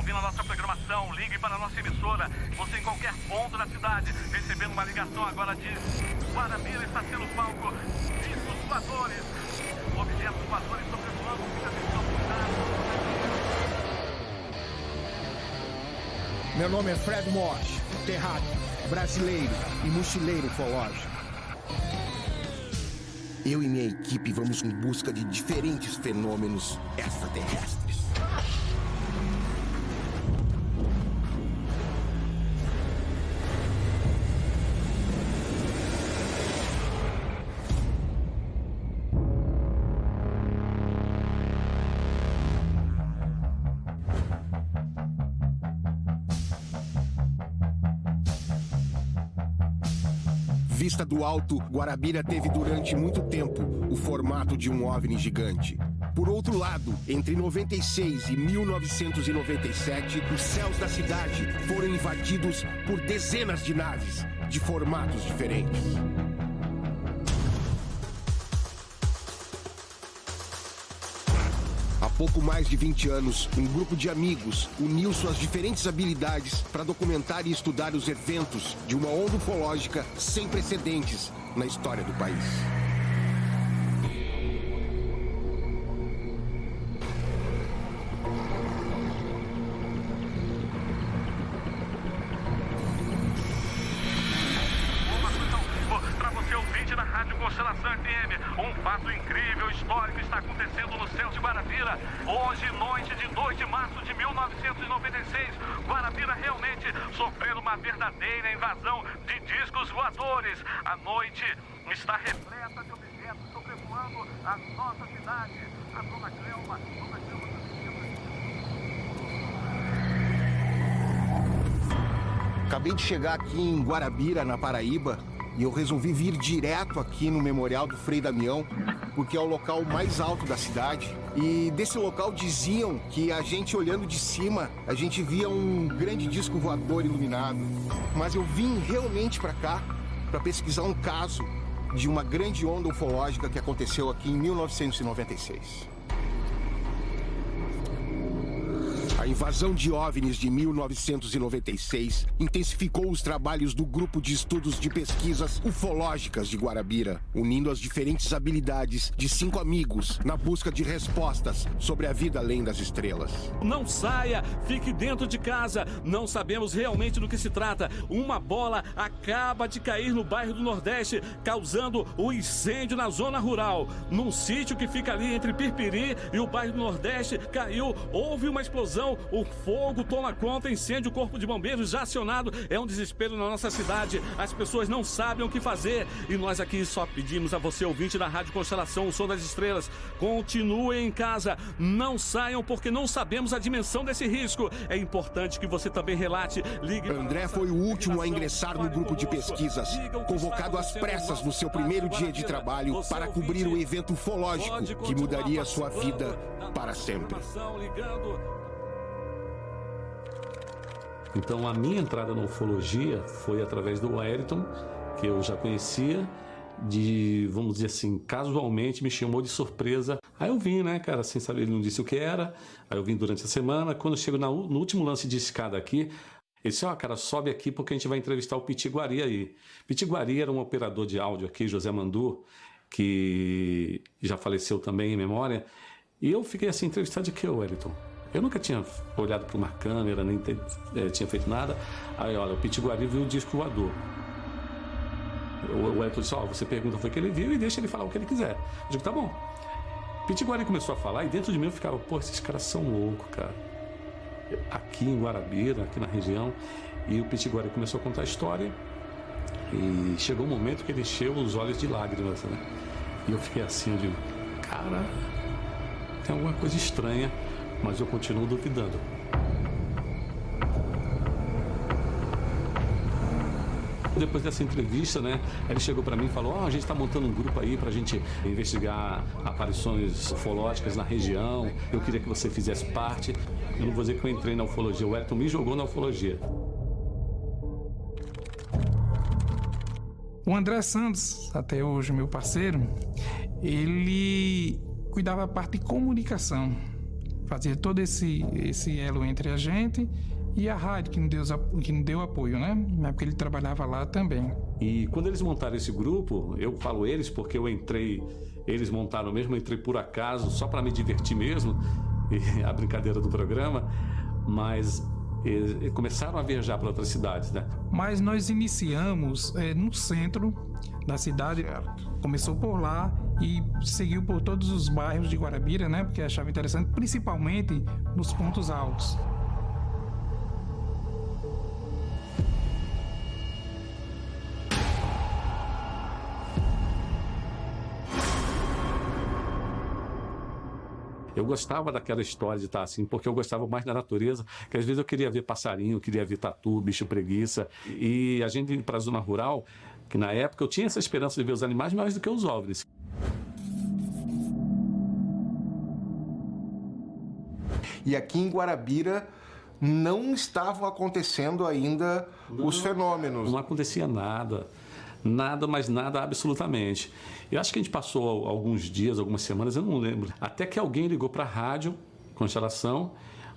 ouvindo a nossa programação, ligue para a nossa emissora. Você em qualquer ponto da cidade, recebendo uma ligação agora de Guarabira está sendo palco discos voadores. Objetos voadores sobrevoando, fica atenção. Meu nome é Fred Morse, terráqueo, brasileiro e mochileiro ufológico. Eu e minha equipe vamos em busca de diferentes fenômenos extraterrestres. Vista do alto, Guarabira teve durante muito tempo o formato de um OVNI gigante. Por outro lado, entre 96 e 1997, os céus da cidade foram invadidos por dezenas de naves de formatos diferentes. Há pouco mais de 20 anos, um grupo de amigos uniu suas diferentes habilidades para documentar e estudar os eventos de uma onda ufológica sem precedentes na história do país. Para você ouvinte da Rádio Constelação FM, um fato incrível, histórico está acontecendo no céu de Guarabira. Hoje, noite de 2 de março de 1996, Guarabira realmente sofrendo uma verdadeira invasão de discos voadores. A noite está repleta de objetos sobrevoando a nossa cidade. A Dona Cleuma Acabei de chegar aqui em Guarabira, na Paraíba, e eu resolvi vir direto aqui no Memorial do Frei Damião, porque é o local mais alto da cidade. E desse local diziam que a gente olhando de cima, a gente via um grande disco voador iluminado. Mas eu vim realmente para cá para pesquisar um caso de uma grande onda ufológica que aconteceu aqui em 1996. A invasão de OVNIs de 1996 intensificou os trabalhos do Grupo de Estudos de Pesquisas Ufológicas de Guarabira, unindo as diferentes habilidades de 5 amigos na busca de respostas sobre a vida além das estrelas. Não saia, fique dentro de casa. Não sabemos realmente do que se trata. Uma bola acaba de cair no bairro do Nordeste, causando um incêndio na zona rural. Num sítio que fica ali entre Pirpiri e o bairro do Nordeste, caiu, houve uma explosão. O fogo toma conta, incêndio, o corpo de bombeiros já acionado. É um desespero na nossa cidade. As pessoas não sabem o que fazer. E nós aqui só pedimos a você, ouvinte da Rádio Constelação, o Som das Estrelas, continuem em casa. Não saiam porque não sabemos a dimensão desse risco. É importante que você também relate. Ligue. André foi o último a ingressar no grupo de pesquisas, convocado às pressas no seu primeiro dia de trabalho para cobrir o evento ufológico que mudaria sua vida para sempre. Então a minha entrada na ufologia foi através do Wellington, que eu já conhecia, vamos dizer assim, casualmente me chamou de surpresa. Aí eu vim, né, cara, sem saber, ele não disse o que era. Aí eu vim durante a semana. Quando eu chego no último lance de escada aqui, ele disse, cara, sobe aqui porque a gente vai entrevistar o Pitiguari aí. Pitiguari era um operador de áudio aqui, José Mandu, que já faleceu também em memória. E eu fiquei assim, entrevistado de quê, Wellington? Eu nunca tinha olhado para uma câmera, nem tinha feito nada. Aí, olha, o Pitiguari viu o disco voador. O Wellington disse, você pergunta foi que ele viu e deixa ele falar o que ele quiser. Eu digo, tá bom. Pitiguari começou a falar e dentro de mim eu ficava, esses caras são loucos, cara. Aqui em Guarabira, aqui na região. E o Pitiguari começou a contar a história e chegou um momento que ele encheu os olhos de lágrimas, né? E eu fiquei assim, eu digo, cara, tem alguma coisa estranha. Mas eu continuo duvidando. Depois dessa entrevista, né, ele chegou para mim e falou, a gente está montando um grupo aí para a gente investigar aparições ufológicas na região. Eu queria que você fizesse parte. Eu não vou dizer que eu entrei na ufologia, o Wellington me jogou na ufologia. O André Santos, até hoje meu parceiro, ele cuidava da parte de comunicação. fazia todo esse elo entre a gente e a rádio, que não deu apoio, né? Porque ele trabalhava lá também. E quando eles montaram esse grupo, eu falo eles porque eu entrei, eles montaram mesmo, eu entrei por acaso, só para me divertir mesmo, e a brincadeira do programa, mas eles começaram a viajar para outras cidades, né? Mas nós iniciamos no centro da cidade, começou por lá e seguiu por todos os bairros de Guarabira, né? Porque achava interessante, principalmente nos pontos altos. Eu gostava daquela história de estar assim, porque eu gostava mais da natureza, que às vezes eu queria ver passarinho, queria ver tatu, bicho preguiça. E a gente indo para a zona rural, que na época eu tinha essa esperança de ver os animais mais do que os OVNIs. E aqui em Guarabira não estavam acontecendo ainda os fenômenos. Não acontecia nada. Nada, mas nada absolutamente. Eu acho que a gente passou alguns dias, algumas semanas, eu não lembro. Até que alguém ligou para a rádio Constelação,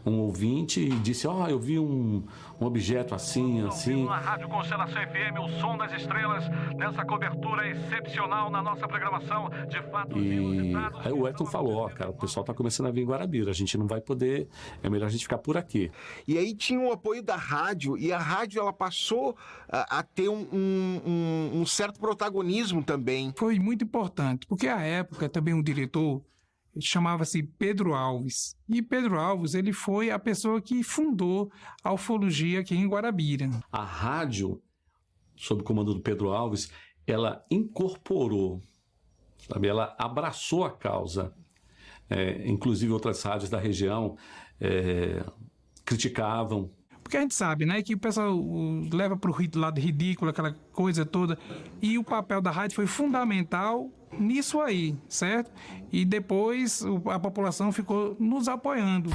um ouvinte, e disse: eu vi um objeto assim. Na Rádio Constelação FM, o som das estrelas, nessa cobertura excepcional na nossa programação. De fato, e aí o Elton falou: cara, o pessoal está começando a vir em Guarabira, a gente não vai poder, é melhor a gente ficar por aqui. E aí tinha o apoio da rádio, e a rádio ela passou a ter um certo protagonismo também. Foi muito importante, porque à época também um diretor chamava-se Pedro Alves. E Pedro Alves, ele foi a pessoa que fundou a ufologia aqui em Guarabira. A rádio, sob o comando do Pedro Alves, ela incorporou, sabe? Ela abraçou a causa. Inclusive outras rádios da região criticavam. Porque a gente sabe, né, que o pessoal leva para o lado ridículo, aquela coisa toda, e o papel da rádio foi fundamental nisso aí, certo? E depois a população ficou nos apoiando.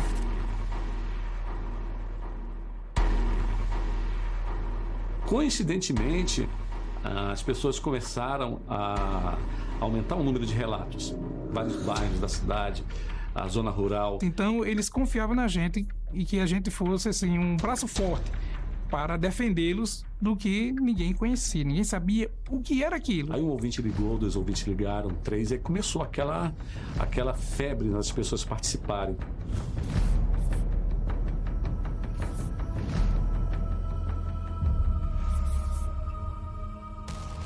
Coincidentemente, as pessoas começaram a aumentar o número de relatos. Vários bairros da cidade, a zona rural. Então eles confiavam na gente e que a gente fosse assim um braço forte para defendê-los do que ninguém conhecia, ninguém sabia o que era aquilo. Aí um ouvinte ligou, 2 ouvintes ligaram, 3, aí começou aquela febre nas pessoas participarem.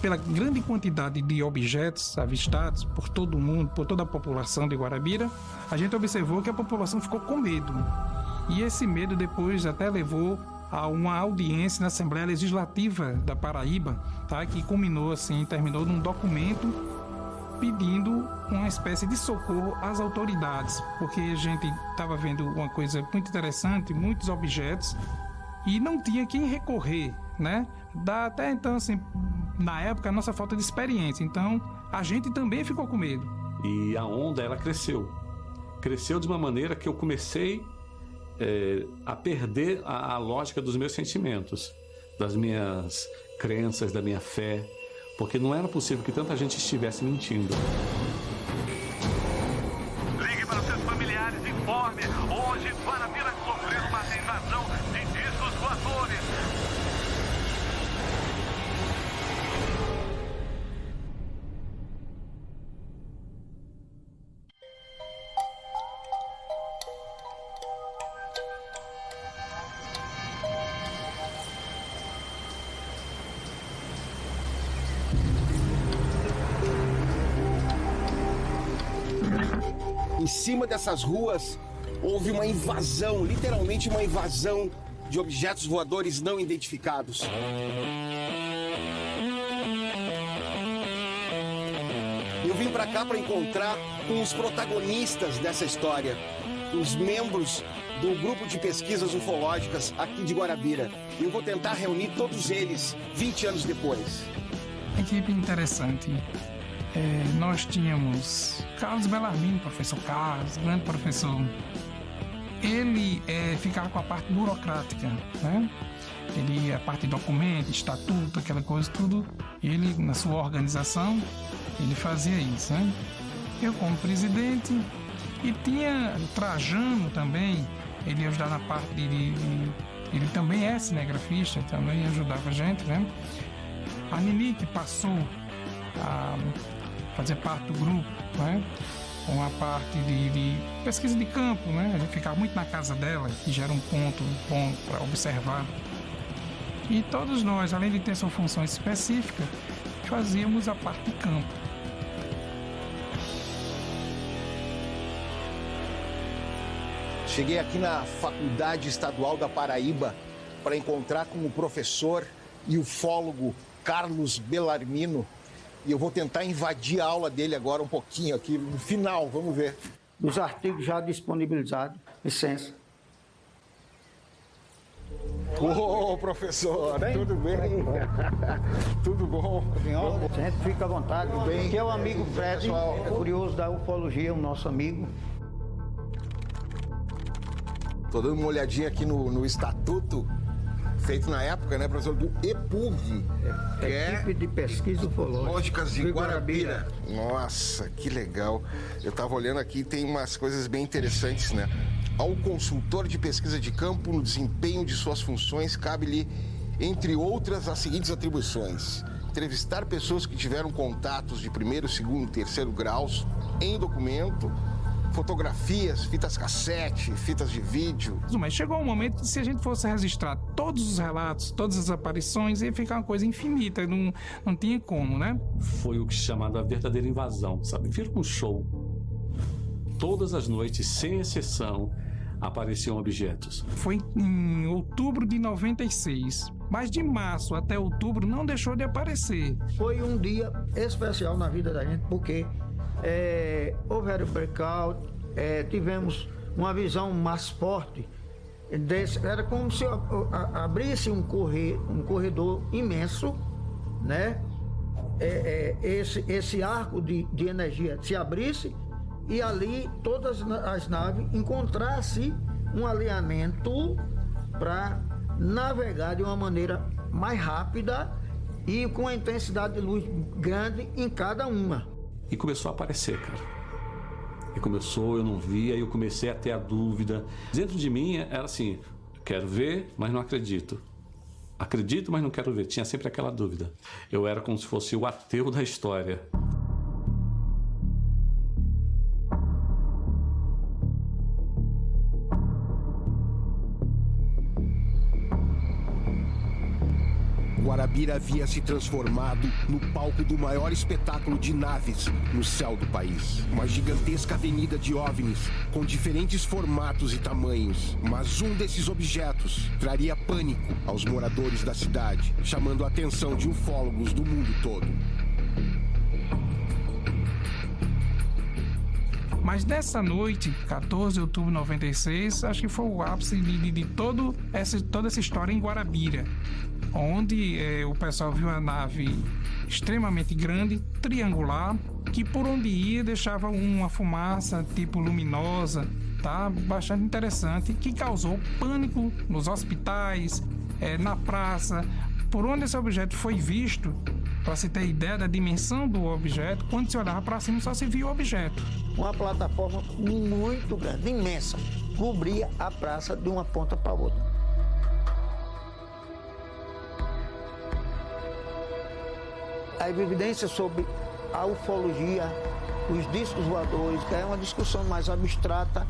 Pela grande quantidade de objetos avistados por todo mundo, por toda a população de Guarabira, a gente observou que a população ficou com medo. E esse medo depois até levou a uma audiência na Assembleia Legislativa da Paraíba, tá? Que culminou assim, terminou num documento pedindo uma espécie de socorro às autoridades, porque a gente estava vendo uma coisa muito interessante, muitos objetos, e não tinha quem recorrer, né? Até então, assim, na época, a nossa falta de experiência, então a gente também ficou com medo. E a onda, ela cresceu de uma maneira que eu comecei a perder a lógica dos meus sentimentos, das minhas crenças, da minha fé, porque não era possível que tanta gente estivesse mentindo. Ligue para seus familiares, informe. Hoje, Guarabira sofreu uma invasão de discos voadores. Em cima dessas ruas, houve uma invasão, literalmente uma invasão de objetos voadores não identificados. Eu vim para cá para encontrar com os protagonistas dessa história, os membros do grupo de pesquisas ufológicas aqui de Guarabira. E eu vou tentar reunir todos eles 20 anos depois. Equipe interessante. Nós tínhamos Carlos Bellarmino, professor Carlos, grande professor. Ele ficava com a parte burocrática, né? Ele, a parte de documento, estatuto, aquela coisa, tudo. Ele, na sua organização, ele fazia isso, né? Eu, como presidente, E tinha o Trajano também, ele ia ajudar na parte ele também é cinegrafista, também ajudava a gente, né? A Nini, que passou a fazer parte do grupo, né? Com a parte de pesquisa de campo, né? A gente ficava muito na casa dela, que já era um ponto bom para observar. E todos nós, além de ter sua função específica, fazíamos a parte de campo. Cheguei aqui na Faculdade Estadual da Paraíba para encontrar com o professor e ufólogo Carlos Bellarmino. E eu vou tentar invadir a aula dele agora um pouquinho aqui, no final, vamos ver. Dos artigos já disponibilizados, licença. Ô, professor, tudo bem? Tudo bom? A gente fica à vontade. Aqui é o amigo Fred, é curioso da ufologia, o nosso amigo. Tô dando uma olhadinha aqui no estatuto, feito na época, né, professor, do EPUV. Que Equipe de Pesquisa Ufológica. Lógicas de Guarabira. Nossa, que legal. Eu tava olhando aqui, tem umas coisas bem interessantes, né? Ao consultor de pesquisa de campo, no desempenho de suas funções, cabe-lhe, entre outras, as seguintes atribuições: entrevistar pessoas que tiveram contatos de primeiro, segundo, terceiro graus em documento, fotografias, fitas cassete, fitas de vídeo. Mas chegou um momento que, se a gente fosse registrar todos os relatos, todas as aparições, ia ficar uma coisa infinita, não tinha como, né? Foi o que é chamado a verdadeira invasão, sabe? Vira um show. Todas as noites, sem exceção, apareciam objetos. Foi em outubro de 96, mas de março até outubro não deixou de aparecer. Foi um dia especial na vida da gente, porque houve breakout, tivemos uma visão mais forte. Era como se abrisse um corredor imenso, né? Esse arco de energia se abrisse e ali todas as naves encontrassem um alinhamento para navegar de uma maneira mais rápida e com a intensidade de luz grande em cada uma. E começou a aparecer, cara. E começou, eu não via, e eu comecei a ter a dúvida. Dentro de mim era assim: quero ver, mas não acredito. Acredito, mas não quero ver. Tinha sempre aquela dúvida. Eu era como se fosse o ateu da história. Guarabira havia se transformado no palco do maior espetáculo de naves no céu do país. Uma gigantesca avenida de OVNIs, com diferentes formatos e tamanhos. Mas um desses objetos traria pânico aos moradores da cidade, chamando a atenção de ufólogos do mundo todo. Mas nessa noite, 14 de outubro de 96, acho que foi o ápice de toda essa história em Guarabira, onde o pessoal viu uma nave extremamente grande, triangular, que por onde ia deixava uma fumaça tipo luminosa, tá? Bastante interessante, que causou pânico nos hospitais, na praça. Por onde esse objeto foi visto, para se ter ideia da dimensão do objeto, quando se olhava para cima só se via o objeto. Uma plataforma muito grande, imensa, cobria a praça de uma ponta para outra. A evidência sobre a ufologia, os discos voadores, que é uma discussão mais abstrata,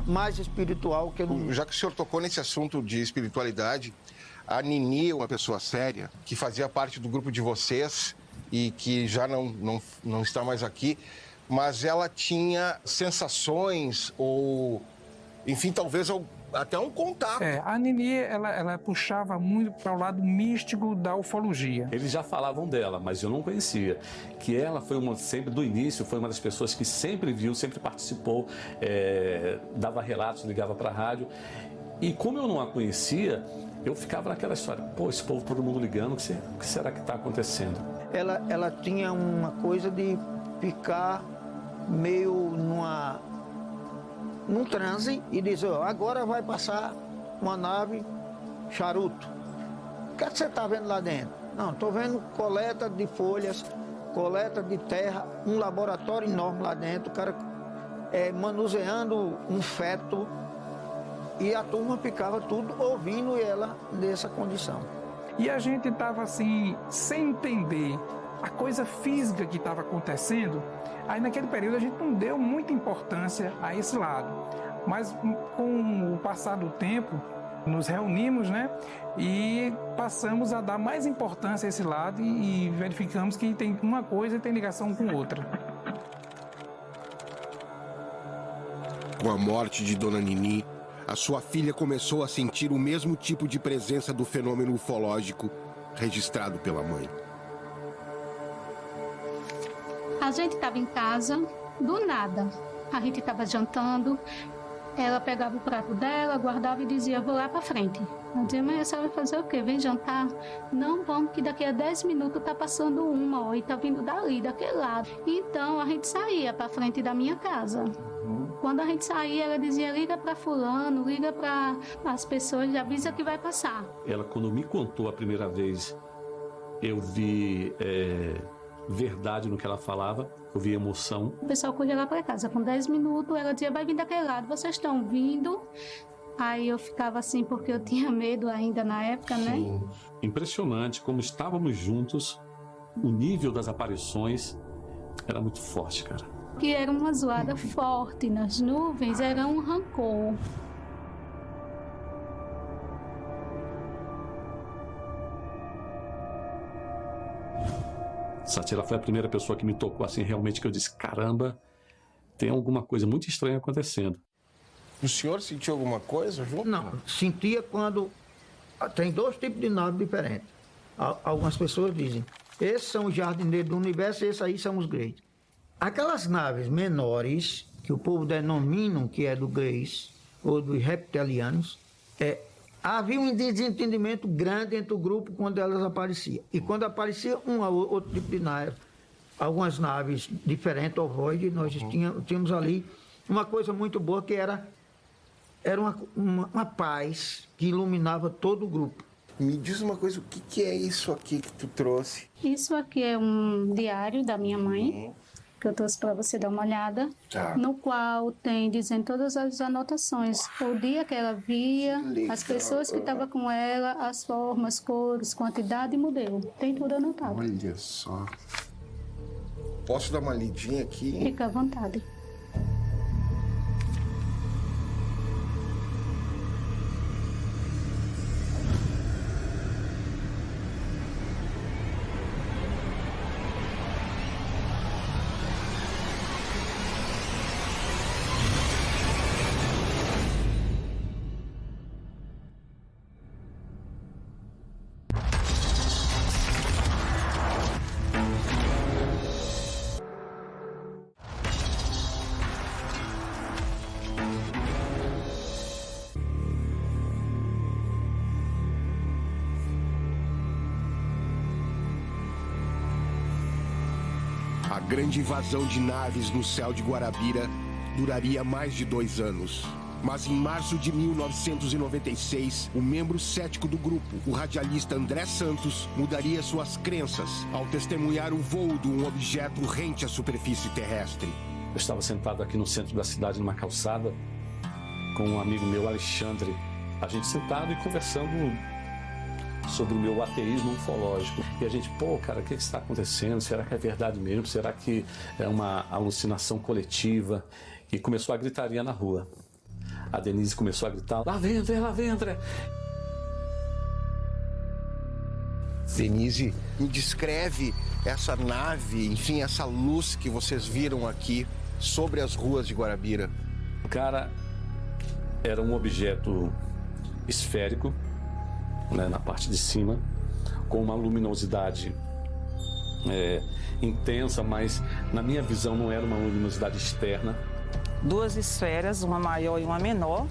mais espiritual. Já que o senhor tocou nesse assunto de espiritualidade, a Nini é uma pessoa séria, que fazia parte do grupo de vocês e que já não está mais aqui, mas ela tinha sensações ou, enfim, talvez até um contato. A Nini, ela puxava muito para o lado místico da ufologia. Eles já falavam dela, mas eu não conhecia. Que ela foi sempre, do início, foi uma das pessoas que sempre viu, sempre participou, dava relatos, ligava para a rádio. E como eu não a conhecia, eu ficava naquela história: pô, esse povo, todo mundo ligando, o que será que está acontecendo? Ela tinha uma coisa de ficar meio num transe e dizer: agora vai passar uma nave charuto. O que você está vendo lá dentro? Não, estou vendo coleta de folhas, coleta de terra, um laboratório enorme lá dentro. O cara manuseando um feto, e a turma ficava tudo ouvindo ela nessa condição. E a gente estava assim, sem entender a coisa física que estava acontecendo. Aí naquele período a gente não deu muita importância a esse lado. Mas com o passar do tempo, nos reunimos, né? E passamos a dar mais importância a esse lado e verificamos que tem uma coisa e tem ligação com outra. Com a morte de Dona Nini, a sua filha começou a sentir o mesmo tipo de presença do fenômeno ufológico registrado pela mãe. A gente estava em casa, do nada. A gente estava jantando, ela pegava o prato dela, guardava e dizia, vou lá para frente. Eu dizia, mas a senhora vai fazer o quê? Vem jantar? Não, vamos, que daqui a 10 minutos tá passando uma, ó, e tá vindo dali, daquele lado. Então a gente saía para frente da minha casa. Quando a gente saía, ela dizia, liga para fulano, liga para as pessoas, avisa que vai passar. Ela, quando me contou a primeira vez, eu vi verdade no que ela falava, eu vi emoção. O pessoal corria lá para casa, com 10 minutos, ela dizia, vai vir daquele lado, vocês estão vindo? Aí eu ficava assim, porque eu tinha medo ainda na época, né? Sim. Impressionante, como estávamos juntos, o nível das aparições era muito forte, cara. Que era uma zoada forte nas nuvens, era um rancor. Satira foi a primeira pessoa que me tocou assim, realmente, que eu disse, caramba, tem alguma coisa muito estranha acontecendo. O senhor sentiu alguma coisa, João? Não, sentia quando... Tem dois tipos de naves diferentes. Algumas pessoas dizem, esses são os jardineiros do universo, esses aí são os Greys. Aquelas naves menores, que o povo denomina que é do Greys, ou dos reptilianos, havia um desentendimento grande entre o grupo quando elas apareciam. E quando aparecia um ou outro tipo de nave, algumas naves diferentes, ovoide, nós tínhamos ali uma coisa muito boa que era uma paz que iluminava todo o grupo. Me diz uma coisa, o que é isso aqui que tu trouxe? Isso aqui é um diário da minha mãe, que eu trouxe para você dar uma olhada, no qual tem dizendo todas as anotações, o dia que ela via, as pessoas que estavam com ela, as formas, cores, quantidade e modelo. Tem tudo anotado. Olha só. Posso dar uma lidinha aqui? Fica à vontade. A grande invasão de naves no céu de Guarabira duraria mais de 2 anos. Mas em março de 1996, o membro cético do grupo, o radialista André Santos, mudaria suas crenças ao testemunhar o voo de um objeto rente à superfície terrestre. Eu estava sentado aqui no centro da cidade, numa calçada, com um amigo meu, Alexandre. A gente sentado e conversando sobre o meu ateísmo ufológico. E a gente, cara, o que está acontecendo? Será que é verdade mesmo? Será que é uma alucinação coletiva? E começou a gritaria na rua. A Denise começou a gritar, lá vem André! Denise, me descreve essa nave, enfim, essa luz que vocês viram aqui sobre as ruas de Guarabira. Cara, era um objeto esférico, né, na parte de cima, com uma luminosidade intensa, mas na minha visão não era uma luminosidade externa. 2 esferas, uma maior e uma menor,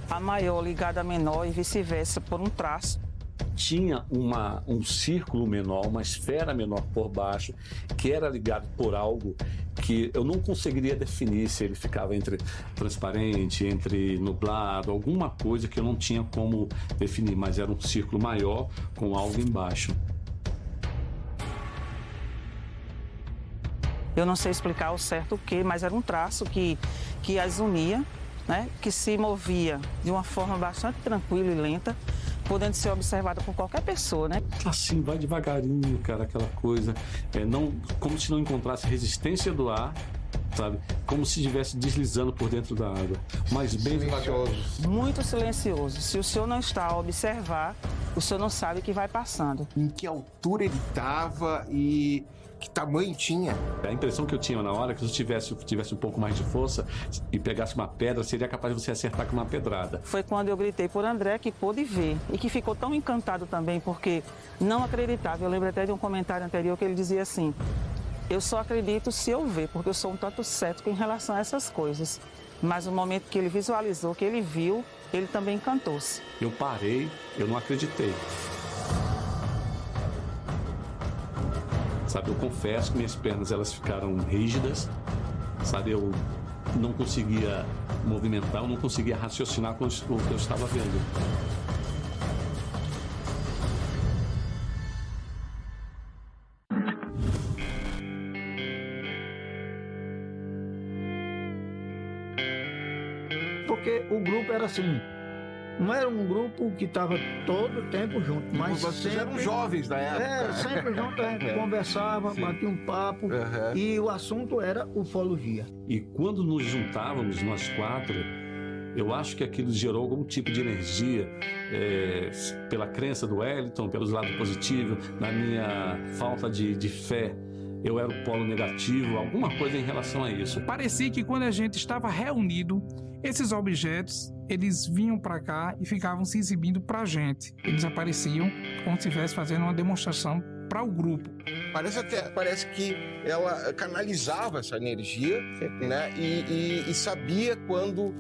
a maior ligada à menor e vice-versa por um traço. Tinha um círculo menor, uma esfera menor por baixo, que era ligado por algo que eu não conseguiria definir se ele ficava entre transparente, entre nublado, alguma coisa que eu não tinha como definir, mas era um círculo maior com algo embaixo. Eu não sei explicar ao certo o que, mas era um traço que as unia, né? Que se movia de uma forma bastante tranquila e lenta, podendo ser observada por qualquer pessoa, né? Assim, vai devagarinho, cara, aquela coisa. Não, como se não encontrasse resistência do ar, sabe? Como se estivesse deslizando por dentro da água. Mas bem silencioso. Muito silencioso. Se o senhor não está a observar, o senhor não sabe que vai passando. Em que altura ele estava e que tamanho tinha? A impressão que eu tinha na hora é que se eu tivesse um pouco mais de força e pegasse uma pedra, seria capaz de você acertar com uma pedrada. Foi quando eu gritei por André que pôde ver e que ficou tão encantado também, porque não acreditava. Eu lembro até de um comentário anterior que ele dizia assim: eu só acredito se eu ver, porque eu sou um tanto cético em relação a essas coisas. Mas no momento que ele visualizou, que ele viu, ele também encantou-se. Eu parei, eu não acreditei. Sabe, eu confesso que minhas pernas elas ficaram rígidas, sabe, eu não conseguia movimentar, eu não conseguia raciocinar com o que eu estava vendo. Porque o grupo era assim, não era um grupo que estava todo o tempo junto, mas vocês sempre, eram jovens da época. sempre junto, a gente conversava, batia um papo, e o assunto era ufologia. E quando nos juntávamos, nós quatro, eu acho que aquilo gerou algum tipo de energia, pela crença do Wellington, pelos lados positivos, na minha falta de fé. Eu era o polo negativo, alguma coisa em relação a isso. Parecia que quando a gente estava reunido, esses objetos, eles vinham para cá e ficavam se exibindo para a gente. Eles apareciam como se estivesse fazendo uma demonstração para o grupo. Parece que ela canalizava essa energia, né? E sabia quando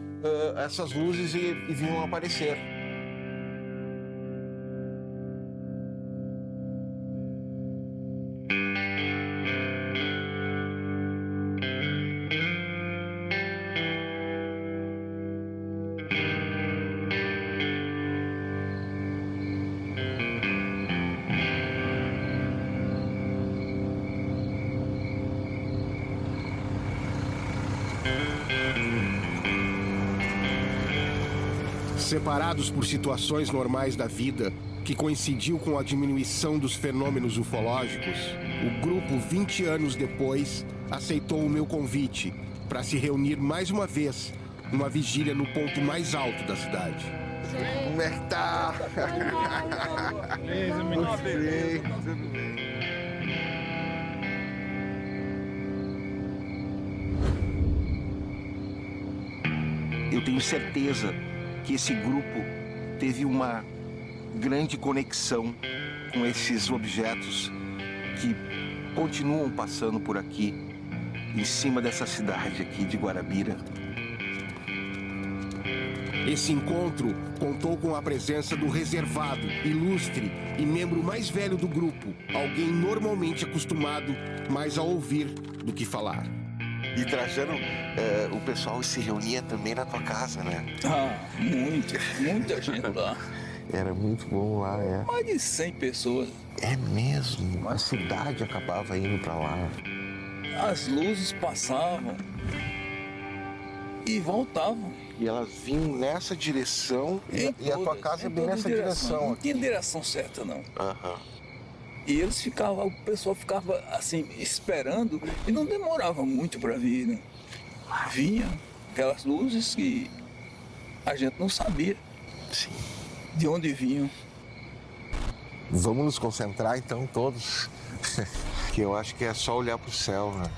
essas luzes vinham aparecer. Separados por situações normais da vida, que coincidiu com a diminuição dos fenômenos ufológicos, o grupo, 20 anos depois, aceitou o meu convite para se reunir mais uma vez numa vigília no ponto mais alto da cidade. Como é que tá? Beleza, menino. Tudo bem. Eu tenho certeza que esse grupo teve uma grande conexão com esses objetos que continuam passando por aqui, em cima dessa cidade aqui de Guarabira. Esse encontro contou com a presença do reservado, ilustre e membro mais velho do grupo, alguém normalmente acostumado mais a ouvir do que falar. E Trajano, o pessoal se reunia também na tua casa, né? Ah, muita gente lá. Era muito bom lá, Mais de 100 pessoas. É mesmo? A cidade acabava indo pra lá. As luzes passavam e voltavam. E elas vinham nessa direção e a tua casa é bem nessa direção. Não tinha direção certa, não. Aham. E eles ficavam, o pessoal ficava assim, esperando e não demorava muito para vir, né? Vinha aquelas luzes que a gente não sabia. Sim. De onde vinham. Vamos nos concentrar então todos, que eu acho que é só olhar pro céu, né?